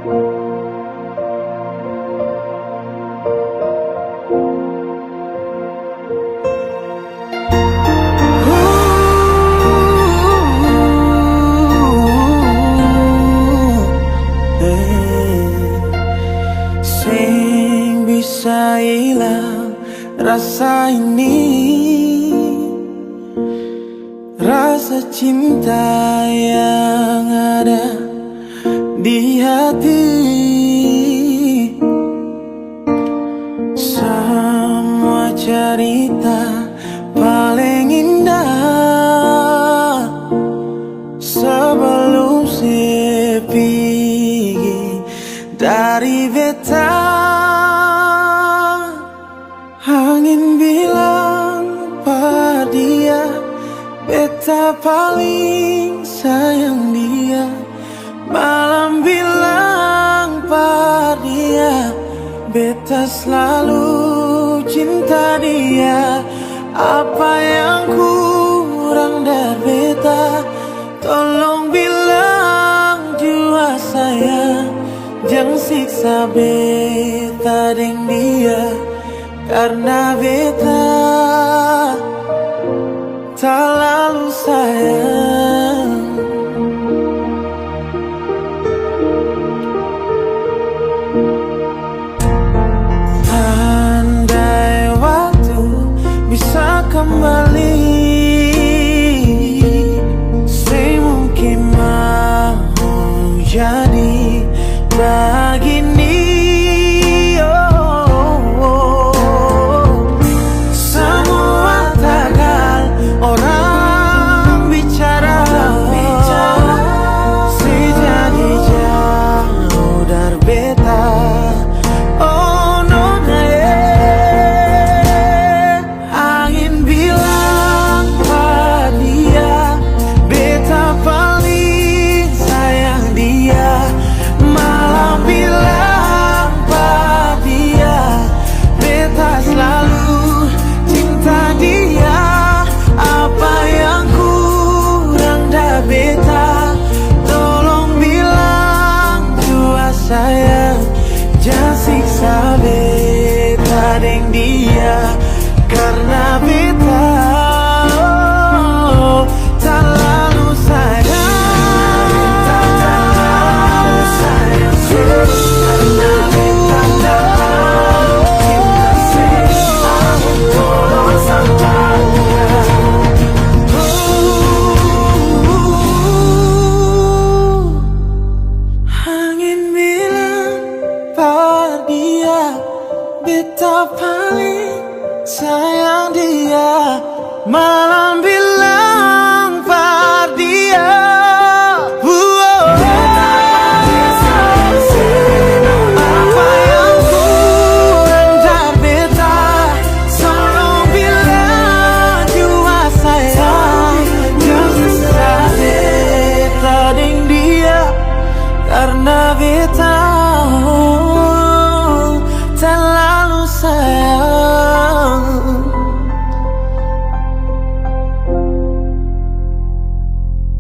Sing bisa hilang rasa ini, rasa cinta yang ada di hati. Semua cerita paling indah sebelum sepi dari beta. Angin bilang pada dia, beta paling sayang dia. Malam bilang pada dia, beta selalu cinta dia. Apa yang kurang dari beta, tolong bilang jua saya. Jangan siksa beta deng dia, karena beta terlalu sayang. Andai waktu bisa kembali, saya mungkin mau jadi begini. Semua tagal orang bicara, si jadi jauh dari beta. Oh no, angin bilang pada dia, beta paling sayang dia. Malam bilang pada dia, beta selalu cinta dia. Apa yang kurang dari beta, tolong bilang jua saya. Jangan siksa beta deng dia, karena beta terlalu sayang. Terlalu sayang, karena beta terlalu cinta saya. Tolong sampaikan. Angin bilang pada dia, beta paling sayang dia. Malam bilang